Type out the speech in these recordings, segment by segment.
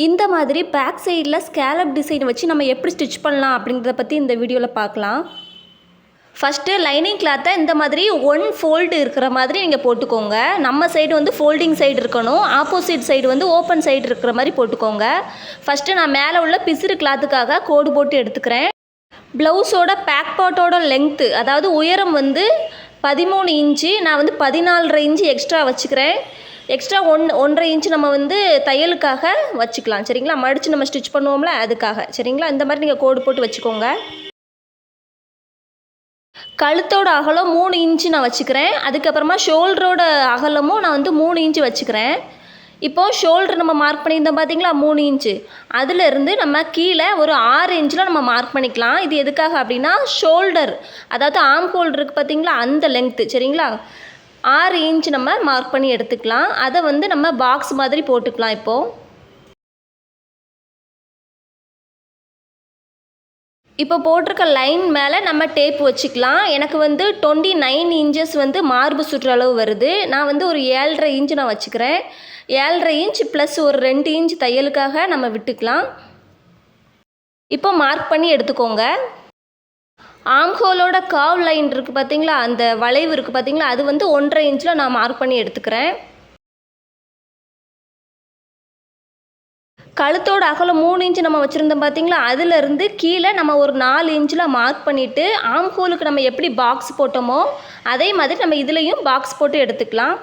இந்த மாதிரி பேக் சைடில் ஸ்கேலப் டிசைன் வச்சு நம்ம எப்படி ஸ்டிச் பண்ணலாம் அப்படிங்கிறத பற்றி இந்த வீடியோவில் பார்க்கலாம். ஃபஸ்ட்டு லைனிங் கிளாத்தை இந்த மாதிரி ஒன் ஃபோல்டு இருக்கிற மாதிரி நீங்கள் போட்டுக்கோங்க. நம்ம சைடு வந்து ஃபோல்டிங் சைடு இருக்கணும், ஆப்போசிட் சைடு வந்து ஓப்பன் சைடு இருக்கிற மாதிரி போட்டுக்கோங்க. ஃபஸ்ட்டு நான் மேலே உள்ள பிசிறு கிளாத்துக்காக கோடு போட்டு எடுத்துக்கிறேன். ப்ளவுஸோட பேக் பார்ட்டோட லெங்க்த்து, அதாவது உயரம் வந்து 13 இன்ச்சு, நான் வந்து 14.5 இன்ச்சு எக்ஸ்ட்ரா வச்சுக்கிறேன். எக்ஸ்ட்ரா 1.5 இன்ச்சு நம்ம வந்து தையலுக்காக வச்சுக்கலாம். சரிங்களா, மடித்து நம்ம ஸ்டிச் பண்ணுவோம்ல அதுக்காக. சரிங்களா, இந்த மாதிரி நீங்கள் கோடு போட்டு வச்சுக்கோங்க. கழுத்தோட அகலம் 3 இன்ச்சு நான் வச்சுக்கிறேன். அதுக்கப்புறமா ஷோல்டரோட அகலமும் நான் வந்து 3 இன்ச்சு வச்சுக்கிறேன். இப்போது ஷோல்டர் நம்ம மார்க் பண்ணியிருந்தோம் பார்த்தீங்களா 3 இன்ச்சு, அதிலிருந்து நம்ம கீழே ஒரு 6 இன்ச்சில் நம்ம மார்க் பண்ணிக்கலாம். இது எதுக்காக அப்படின்னா ஷோல்டர், அதாவது ஆர்ம் ஹோல் இருக்குது பார்த்தீங்களா அந்த லெங்க்த்து. சரிங்களா, 6 இன்ச் நம்ம மார்க் பண்ணி எடுத்துக்கலாம். அதை வந்து நம்ம பாக்ஸ் மாதிரி போட்டுக்கலாம். இப்போ போட்டிருக்க லைன் மேலே நம்ம டேப் வச்சுக்கலாம். எனக்கு வந்து 29 இன்ச்சஸ் வந்து மார்பு சுற்றளவு வருது. நான் வந்து ஒரு 7.5 இன்ச்சு நான் வச்சுக்கிறேன். 7.5 இன்ச் ப்ளஸ் ஒரு 2 இன்ச் தையலுக்காக நம்ம விட்டுக்கலாம். இப்போ மார்க் பண்ணி எடுத்துக்கோங்க. ஆம்ஹோலோட காவ் லைன் இருக்குது பார்த்தீங்களா, அந்த வளைவு இருக்குது பார்த்தீங்களா, அது வந்து 1.5 இன்ச்சில் நான் மார்க் பண்ணி எடுத்துக்கிறேன். கழுத்தோட அகலம் 3 இன்ச்சு நம்ம வச்சுருந்தோம் பார்த்தீங்களா, அதிலிருந்து கீழே நம்ம ஒரு 4 இன்ச்சில் மார்க் பண்ணிவிட்டு ஆம் ஹோலுக்கு நம்ம எப்படி பாக்ஸ் போட்டோமோ அதே மாதிரி நம்ம இதுலேயும் பாக்ஸ் போட்டு எடுத்துக்கலாம்.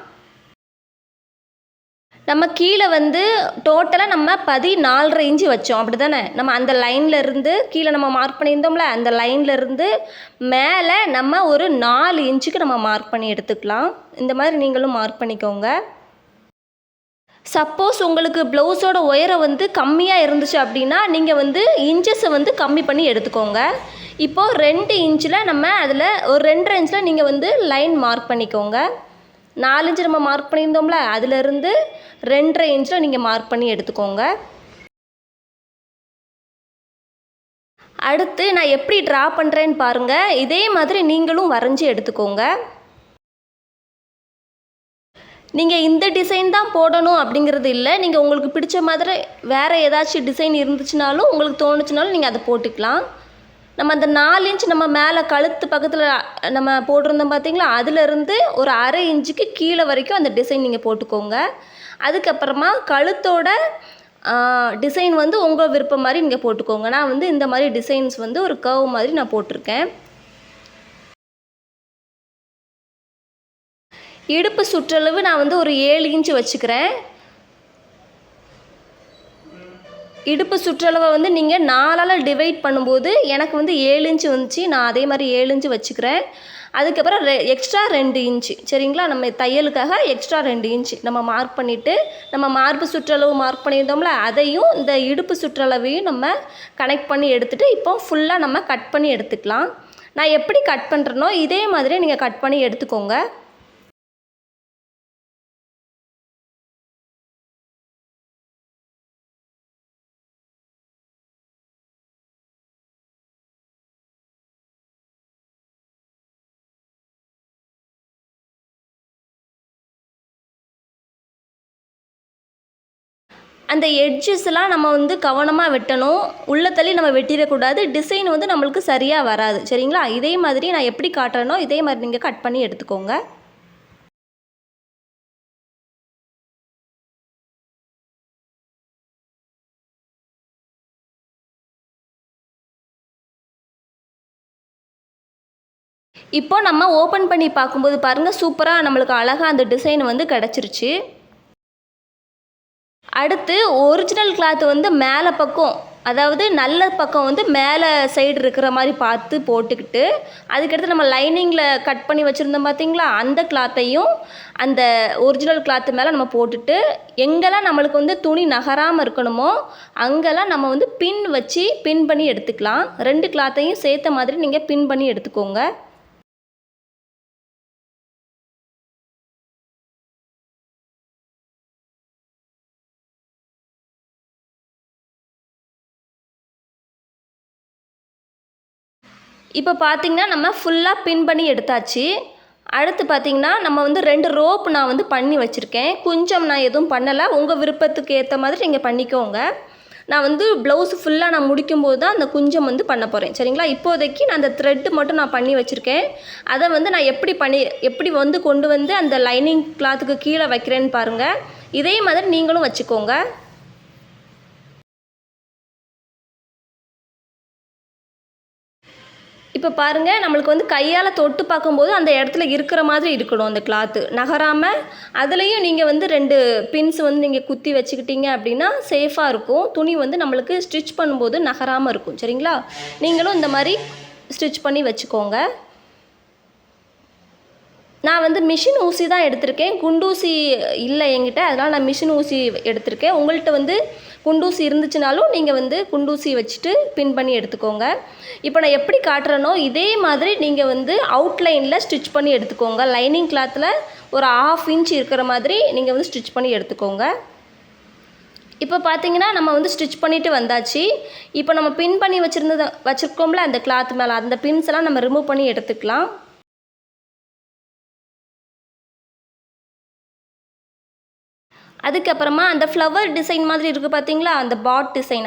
நம்ம கீழே வந்து டோட்டலாக நம்ம 14.5 இன்ச்சு வச்சோம் அப்படி தானே. நம்ம அந்த லைனில் இருந்து கீழே நம்ம மார்க் பண்ணியிருந்தோம்ல, அந்த லைனில் இருந்து மேலே நம்ம ஒரு 4 இன்ச்சுக்கு நம்ம மார்க் பண்ணி எடுத்துக்கலாம். இந்த மாதிரி நீங்களும் மார்க் பண்ணிக்கோங்க. சப்போஸ் உங்களுக்கு ப்ளவுஸோட உயரம் வந்து கம்மியாக இருந்துச்சு அப்படின்னா நீங்கள் வந்து இன்ச்சஸை வந்து கம்மி பண்ணி எடுத்துக்கோங்க. இப்போது 2 இன்ச்சில் நம்ம அதில் ஒரு 2.5 இன்ச்சில் நீங்கள் வந்து லைன் மார்க் பண்ணிக்கோங்க. 4 இன்ச்சு நம்ம மார்க் பண்ணியிருந்தோம்ல, அதிலிருந்து 2.5 இன்ச்சில் நீங்கள் மார்க் பண்ணி எடுத்துக்கோங்க. அடுத்து நான் எப்படி ட்ரா பண்ணுறேன்னு பாருங்கள். இதே மாதிரி நீங்களும் வரைஞ்சி எடுத்துக்கோங்க. நீங்கள் இந்த டிசைன் தான் போடணும் அப்படிங்கிறது இல்லை. நீங்கள் உங்களுக்கு பிடிச்ச மாதிரி வேறு ஏதாச்சும் டிசைன் இருந்துச்சுனாலும் உங்களுக்கு தோணுச்சுனாலும் நீங்கள் அதை போட்டுக்கலாம். நம்ம அந்த 4 இன்ச் நம்ம மேலே கழுத்து பக்கத்தில் நம்ம போட்டிருந்தோம் பார்த்தீங்களா, அதிலிருந்து ஒரு 1/2 இன்ச்சுக்கு கீழே வரைக்கும் அந்த டிசைன் நீங்கள் போட்டுக்கோங்க. அதுக்கப்புறமா கழுத்தோட டிசைன் வந்து உங்கள் விருப்பம் மாதிரி நீங்கள் போட்டுக்கோங்க. நான் வந்து இந்த மாதிரி டிசைன்ஸ் வந்து ஒரு கர்வ் மாதிரி நான் போட்டிருக்கேன். இடுப்பு சுற்றளவு நான் வந்து ஒரு 7 இன்ச்சு வச்சுக்கிறேன். இடுப்பு சுற்றளவை வந்து நீங்கள் 4ஆல் டிவைட் பண்ணும்போது எனக்கு வந்து 7 இன்ச்சு வந்துச்சு. நான் அதே மாதிரி 7 இன்ச்சு வச்சுக்கிறேன். அதுக்கப்புறம் எக்ஸ்ட்ரா 2 இன்ச்சு. சரிங்களா, நம்ம தையலுக்காக எக்ஸ்ட்ரா 2 இன்ச்சு நம்ம மார்க் பண்ணிவிட்டு நம்ம மார்பு சுற்றளவு மார்க் பண்ணியிருந்தோம்ல, அதையும் இந்த இடுப்பு சுற்றளவையும் நம்ம கனெக்ட் பண்ணி எடுத்துகிட்டு இப்போ ஃபுல்லாக நம்ம கட் பண்ணி எடுத்துக்கலாம். நான் எப்படி கட் பண்ணுறேனோ இதே மாதிரி நீங்கள் கட் பண்ணி எடுத்துக்கோங்க. அந்த எட்ஜஸ்லாம் நம்ம வந்து கவனமாக வெட்டணும். உள்ள தள்ளி நம்ம வெட்டிடக்கூடாது. டிசைன் வந்து நம்மளுக்கு சரியாக வராது. சரிங்களா, இதே மாதிரி நான் எப்படி காட்டுறேனோ இதே மாதிரி நீங்கள் கட் பண்ணி எடுத்துக்கோங்க. இப்போ நம்ம ஓப்பன் பண்ணி பார்க்கும்போது பாருங்கள், சூப்பராக நம்மளுக்கு அழகாக அந்த டிசைன் வந்து கிடச்சிருச்சு. அடுத்து ஒரிஜினல் கிளாத் வந்து மேலே பக்கம், அதாவது நல்ல பக்கம் வந்து மேலே சைடு இருக்கிற மாதிரி பார்த்து போட்டுக்கிட்டு, அதுக்கடுத்து நம்ம லைனிங்கில் கட் பண்ணி வச்சுருந்தோம் பார்த்தீங்களா, அந்த கிளாத்தையும் அந்த ஒரிஜினல் கிளாத்து மேலே நம்ம போட்டுட்டு எங்கெல்லாம் நம்மளுக்கு வந்து துணி நகராமல் இருக்கணுமோ அங்கெல்லாம் நம்ம வந்து பின் வச்சு பின் பண்ணி எடுத்துக்கலாம். 2 கிளாத்தையும் சேர்த்த மாதிரி நீங்கள் பின் பண்ணி எடுத்துக்கோங்க. இப்போ பார்த்திங்கன்னா நம்ம ஃபுல்லாக பின் பண்ணி எடுத்தாச்சு. அடுத்து பார்த்திங்கன்னா நம்ம வந்து 2 ரோப் நான் வந்து பண்ணி வச்சுருக்கேன். குஞ்சம் நான் எதுவும் பண்ணலை, உங்கள் விருப்பத்துக்கு ஏற்ற மாதிரி நீங்கள் பண்ணிக்கோங்க. நான் வந்து ப்ளவுஸ் ஃபுல்லாக நான் முடிக்கும்போது தான் அந்த குஞ்சம் வந்து பண்ண போகிறேன். சரிங்களா? இப்போதைக்கு நான் அந்த த்ரெட்டு மட்டும் நான் பண்ணி வச்சுருக்கேன். அதை வந்து நான் எப்படி வந்து கொண்டு வந்து அந்த லைனிங் கிளாத்துக்கு கீழே வைக்கிறேன்னு பாருங்கள். இதே மாதிரி நீங்களும் வச்சுக்கோங்க. இப்போ பாருங்கள், நம்மளுக்கு வந்து கையால் தொட்டு பார்க்கும்போது அந்த இடத்துல இருக்கிற மாதிரி இருக்கணும் அந்த கிளாத்து நகராமல். அதுலேயும் நீங்கள் வந்து 2 பின்ஸ் வந்து நீங்கள் குத்தி வச்சுக்கிட்டீங்க அப்படின்னா சேஃபாக இருக்கும். துணி வந்து நம்மளுக்கு ஸ்டிச் பண்ணும்போது நகராமல் இருக்கும். சரிங்களா? நீங்களும் இந்த மாதிரி ஸ்டிச் பண்ணி வச்சுக்கோங்க. நான் வந்து மிஷின் ஊசி தான் எடுத்திருக்கேன், குண்டூசி இல்லை என்கிட்ட, அதனால் நான் மிஷின் ஊசி எடுத்திருக்கேன். உங்கள்கிட்ட வந்து குண்டூசி இருந்துச்சுனாலும் நீங்கள் வந்து குண்டூசி வச்சுட்டு பின் பண்ணி எடுத்துக்கோங்க. இப்போ நான் எப்படி காட்டுறேனோ இதே மாதிரி நீங்கள் வந்து அவுட்லைனில் ஸ்டிச் பண்ணி எடுத்துக்கோங்க. லைனிங் கிளாத்தில் ஒரு 1/2 இன்ச் இருக்கிற மாதிரி நீங்கள் வந்து ஸ்டிச் பண்ணி எடுத்துக்கோங்க. இப்போ பார்த்தீங்கன்னா நம்ம வந்து ஸ்டிச் பண்ணிவிட்டு வந்தாச்சு. இப்போ நம்ம பின் பண்ணி வச்சுருக்கோம்ல அந்த கிளாத் மேலே, அந்த பின்ஸ் எல்லாம் நம்ம ரிமூவ் பண்ணி எடுத்துக்கலாம். அதுக்கப்புறமா அந்த ஃப்ளவர் டிசைன் மாதிரி இருக்குது பார்த்தீங்களா, அந்த பாட் டிசைன்,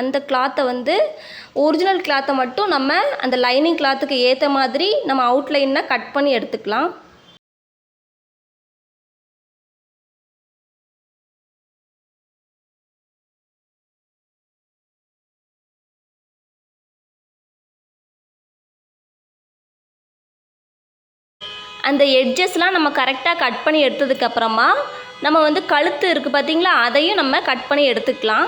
அந்த கிளாத்தை வந்து ஒரிஜினல் கிளாத்தை மட்டும் நம்ம அந்த லைனிங் கிளாத்துக்கு ஏற்ற மாதிரி நம்ம அவுட்லைனில் கட் பண்ணி எடுத்துக்கலாம். அந்த எட்ஜஸ்லாம் நம்ம கரெக்டாக கட் பண்ணி எடுத்ததுக்கப்புறமா நம்ம வந்து கழுத்து இருக்குது பார்த்தீங்களா, அதையும் நம்ம கட் பண்ணி எடுத்துக்கலாம்.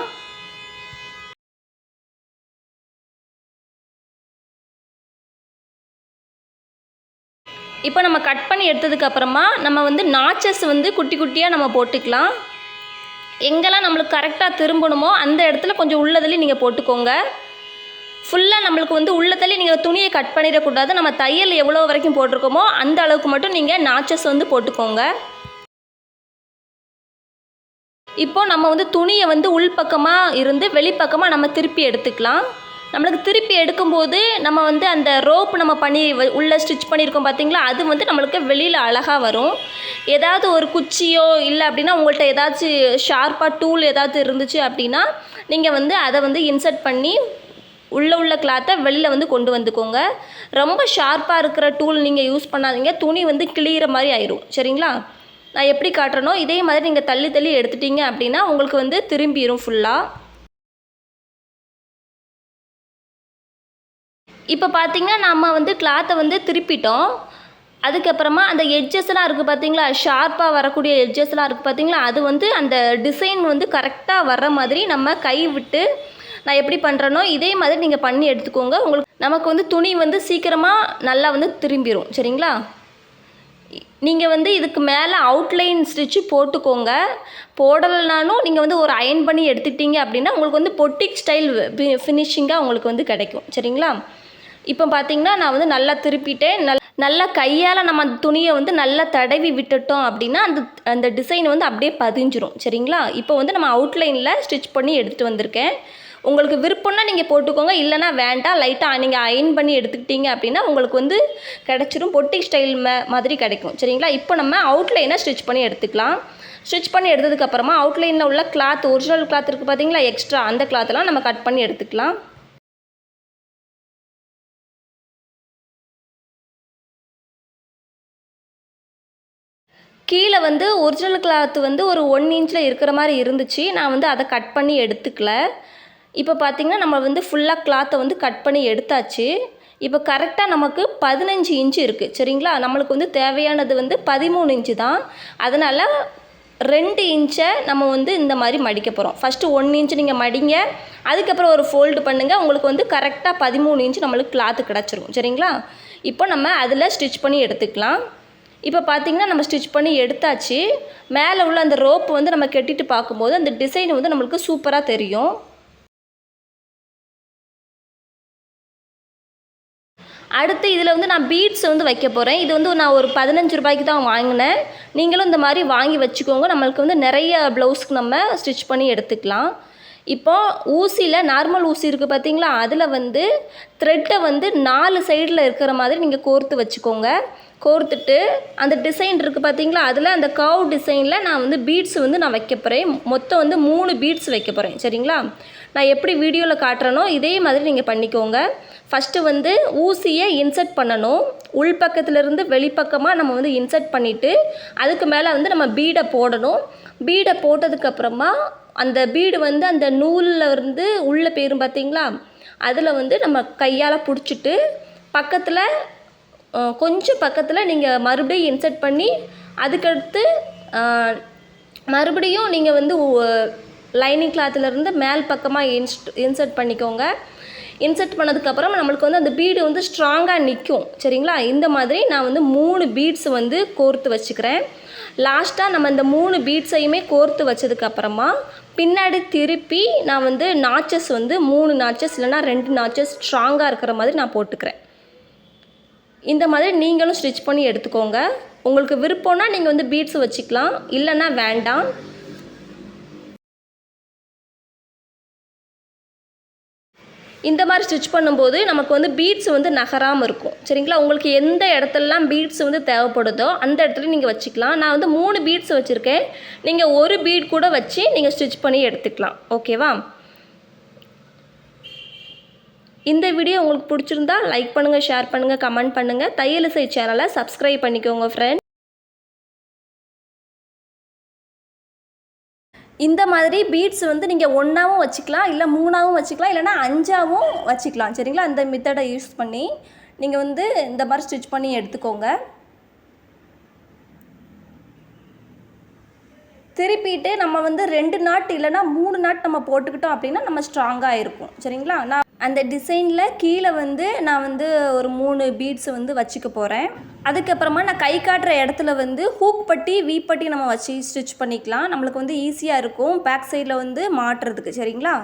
இப்போ நம்ம கட் பண்ணி எடுத்ததுக்கப்புறமா நம்ம வந்து நாச்சஸ் வந்து குட்டி குட்டியாக நம்ம போட்டுக்கலாம். எங்கெல்லாம் நம்மளுக்கு கரெக்டாக திரும்பணுமோ அந்த இடத்துல கொஞ்சம் உள்ளதுலேயும் நீங்கள் போட்டுக்கோங்க. ஃபுல்லாக நம்மளுக்கு வந்து உள்ளதுலேயும் நீங்கள் துணியை கட் பண்ணிடக்கூடாது. நம்ம தையல் எவ்வளோ வரைக்கும் போட்டிருக்கோமோ அந்த அளவுக்கு மட்டும் நீங்கள் நாச்சஸ் வந்து போட்டுக்கோங்க. இப்போது நம்ம வந்து துணியை வந்து உள்பக்கமாக இருந்து வெளிப்பக்கமாக நம்ம திருப்பி எடுத்துக்கலாம். நம்மளுக்கு திருப்பி எடுக்கும்போது நம்ம வந்து அந்த ரோப் நம்ம பண்ணி உள்ளே ஸ்டிச் பண்ணியிருக்கோம் பார்த்தீங்களா, அது வந்து நம்மளுக்கு வெளியில் அழகாக வரும். ஏதாவது ஒரு குச்சியோ இல்லை அப்படின்னா உங்கள்கிட்ட ஏதாச்சும் ஷார்ப்பாக டூல் ஏதாவது இருந்துச்சு அப்படின்னா நீங்கள் வந்து அதை வந்து இன்சர்ட் பண்ணி உள்ள கிளாத்தை வெளியில் வந்து கொண்டு வந்துக்கோங்க. ரொம்ப ஷார்ப்பாக இருக்கிற டூல் நீங்கள் யூஸ் பண்ணாதீங்க, துணி வந்து கிளியிற மாதிரி ஆயிரும். சரிங்களா? நான் எப்படி காட்டுறேனோ இதே மாதிரி நீங்கள் தள்ளி எடுத்துட்டீங்க அப்படின்னா உங்களுக்கு வந்து திரும்பிடும் ஃபுல்லாக. இப்போ பார்த்தீங்கன்னா நம்ம வந்து கிளாத்தை வந்து திருப்பிட்டோம். அதுக்கப்புறமா அந்த எட்ஜஸ்லாம் இருக்குது பார்த்தீங்களா, ஷார்ப்பாக வரக்கூடிய எட்ஜஸ்லாம் இருக்குது பார்த்தீங்களா, அது வந்து அந்த டிசைன் வந்து கரெக்டாக வர்ற மாதிரி நம்ம கை விட்டு நான் எப்படி பண்ணுறேனோ இதே மாதிரி நீங்கள் பண்ணி எடுத்துக்கோங்க. நமக்கு வந்து துணி வந்து சீக்கிரமாக நல்லா வந்து திரும்பிடும். சரிங்களா? நீங்கள் வந்து இதுக்கு மேலே அவுட்லைன் ஸ்டிச்சு போட்டுக்கோங்க. போடலைனாலும் நீங்கள் வந்து ஒரு அயன் பண்ணி எடுத்துக்கிட்டீங்க அப்படின்னா உங்களுக்கு வந்து பொட்டிக் ஸ்டைல் ஃபினிஷிங்காக உங்களுக்கு வந்து கிடைக்கும். சரிங்களா? இப்போ பார்த்தீங்கன்னா நான் வந்து நல்லா திருப்பிட்டேன். நல்லா கையால் நம்ம அந்த துணியை வந்து நல்லா தடவி விட்டுட்டோம் அப்படின்னா அந்த டிசைன் வந்து அப்படியே பதிஞ்சிரும். சரிங்களா? இப்போ வந்து நம்ம அவுட்லைனில் ஸ்டிச் பண்ணி எடுத்துகிட்டு வந்திருக்கேன். உங்களுக்கு விருப்பம்னா நீங்கள் போட்டுக்கோங்க, இல்லைனா வேண்டாம். லைட்டாக நீங்கள் அயன் பண்ணி எடுத்துக்கிட்டீங்க அப்படின்னா உங்களுக்கு வந்து கிடச்சிரும், பொட்டிக் ஸ்டைல் மாதிரி கிடைக்கும். சரிங்களா? இப்போ நம்ம அவுட்லைனை ஸ்டிச் பண்ணி எடுத்துக்கலாம். ஸ்டிச் பண்ணி எடுத்ததுக்கப்புறமா அவுட்லைனில் உள்ள கிளாத், ஒரிஜினல் கிளாத் இருக்குது பார்த்தீங்களா, எக்ஸ்ட்ரா அந்த கிளாத்தெல்லாம் நம்ம கட் பண்ணி எடுத்துக்கலாம். கீழே வந்து ஒரிஜினல் கிளாத் வந்து ஒரு 1 இன்ச்சில் இருக்கிற மாதிரி இருந்துச்சு. நான் வந்து அதை கட் பண்ணி எடுத்துக்கல. இப்போ பார்த்திங்கன்னா நம்ம வந்து ஃபுல்லாக கிளாத்தை வந்து கட் பண்ணி எடுத்தாச்சு. இப்போ கரெக்டாக நமக்கு 15 இன்ச்சு இருக்குது. சரிங்களா? நம்மளுக்கு வந்து தேவையானது வந்து 13 இன்ச்சு தான். அதனால் 2 இன்ச்சை நம்ம வந்து இந்த மாதிரி மடிக்க போகிறோம். ஃபஸ்ட்டு 1 இன்ச்சு நீங்கள் மடிங்க, அதுக்கப்புறம் ஒரு ஃபோல்டு பண்ணுங்கள். உங்களுக்கு வந்து கரெக்டாக 13 இன்ச்சு நம்மளுக்கு கிளாத்து கிடச்சிரும். சரிங்களா? இப்போ நம்ம அதில் ஸ்டிச் பண்ணி எடுத்துக்கலாம். இப்போ பார்த்திங்கன்னா நம்ம ஸ்டிச் பண்ணி எடுத்தாச்சு. மேலே உள்ள அந்த ரோப்பு வந்து நம்ம கட்டிட்டு பார்க்கும்போது அந்த டிசைன் வந்து நம்மளுக்கு சூப்பராக தெரியும். அடுத்து இதில் வந்து நான் பீட்ஸ் வந்து வைக்க போகிறேன். இது வந்து நான் ஒரு 15 ரூபாய்க்கு தான் வாங்கினேன். நீங்களும் இந்த மாதிரி வாங்கி வச்சுக்கோங்க. நம்மளுக்கு வந்து நிறைய ப்ளவுஸ்க்கு நம்ம ஸ்டிச் பண்ணி எடுத்துக்கலாம். இப்போது ஊசியில் நார்மல் ஊசி இருக்குது பார்த்தீங்களா, அதில் வந்து த்ரெட்டை வந்து 4 சைடில் இருக்கிற மாதிரி நீங்கள் கோர்த்து வச்சுக்கோங்க. கோர்த்துட்டு அந்த டிசைன் இருக்குது பார்த்தீங்களா, அதில் அந்த கர்வ் டிசைனில் நான் வந்து பீட்ஸ் வந்து நான் வைக்க போகிறேன். மொத்தம் வந்து 3 பீட்ஸ் வைக்க போகிறேன். சரிங்களா? நான் எப்படி வீடியோவில் காட்டுறேனோ இதே மாதிரி நீங்கள் பண்ணிக்கோங்க. ஃபஸ்ட்டு வந்து ஊசியை இன்சர்ட் பண்ணணும். உள்பக்கத்துலேருந்து வெளிப்பக்கமாக நம்ம வந்து இன்சர்ட் பண்ணிவிட்டு அதுக்கு மேலே வந்து நம்ம பீடை போடணும். பீடை போட்டதுக்கப்புறமா அந்த பீடு வந்து அந்த நூலில் இருந்து உள்ளே போயிரும் பார்த்தீங்களா, அதில் வந்து நம்ம கையால் பிடிச்சிட்டு பக்கத்தில் கொஞ்சம் பக்கத்தில் நீங்கள் மறுபடியும் இன்சர்ட் பண்ணி அதுக்கடுத்து மறுபடியும் நீங்கள் வந்து லைனிங் கிளாத்துலேருந்து மேல் பக்கமாக இன்சர்ட் பண்ணிக்கோங்க. இன்சர்ட் பண்ணதுக்கப்புறம் நம்மளுக்கு வந்து அந்த பீடு வந்து ஸ்ட்ராங்காக நிற்கும். சரிங்களா? இந்த மாதிரி நான் வந்து 3 பீட்ஸ் வந்து கோர்த்து வச்சுக்கிறேன். லாஸ்ட்டாக நம்ம இந்த 3 பீட்ஸையுமே கோர்த்து வச்சதுக்கப்புறமா பின்னாடி திருப்பி நான் வந்து நாச்சஸ் வந்து 3 நாச்சஸ் இல்லைனா 2 நாச்சஸ் ஸ்ட்ராங்காக இருக்கிற மாதிரி நான் போட்டுக்கிறேன். இந்த மாதிரி நீங்களும் ஸ்டிச் பண்ணி எடுத்துக்கோங்க. உங்களுக்கு விருப்பம்னா நீங்கள் வந்து பீட்ஸ் வச்சுக்கலாம், இல்லைன்னா வேண்டாம். இந்த மாதிரி ஸ்டிச் பண்ணும்போது நமக்கு வந்து பீட்ஸ் வந்து நகராமல் இருக்கும். சரிங்களா? உங்களுக்கு எந்த இடத்துலலாம் பீட்ஸ் வந்து தேவைப்படுதோ அந்த இடத்துல நீங்கள் வச்சுக்கலாம். நான் வந்து 3 பீட்ஸ் வச்சுருக்கேன். நீங்கள் ஒரு பீட் கூட வச்சு நீங்கள் ஸ்டிச் பண்ணி எடுத்துக்கலாம். ஓகேவா? இந்த வீடியோ உங்களுக்கு பிடிச்சிருந்தா லைக் பண்ணுங்கள், ஷேர் பண்ணுங்கள், கமெண்ட் பண்ணுங்கள். தையலிசை சேனலை சப்ஸ்கிரைப் பண்ணிக்கோங்க ஃப்ரெண்ட். இந்த மாதிரி பீட்ஸ் வந்து நீங்கள் 1ஆவும் வச்சுக்கலாம், இல்லை 3ஆவும் வச்சுக்கலாம், இல்லைனா 5ஆவும் வச்சுக்கலாம். சரிங்களா? அந்த மெத்தடை யூஸ் பண்ணி நீங்கள் வந்து இந்த மாதிரி ஸ்டிச் பண்ணி எடுத்துக்கோங்க. திருப்பிட்டு நம்ம வந்து 2 நாட் இல்லைனா 3 நாட் நம்ம போட்டுக்கிட்டோம் அப்படின்னா நம்ம ஸ்ட்ராங்காக இருக்கும். சரிங்களா? நான் அந்த டிசைனில் கீழே வந்து நான் வந்து ஒரு 3 பீட்ஸ் வந்து வச்சுக்க போகிறேன். அதுக்கப்புறமா நான் கை காட்டுற இடத்துல வந்து ஹூக் பட்டி வீப்பட்டி நம்ம வச்சு ஸ்டிச் பண்ணிக்கலாம். நம்மளுக்கு வந்து ஈஸியாக இருக்கும் பேக் சைடில் வந்து மாட்டுறதுக்கு. சரிங்களா?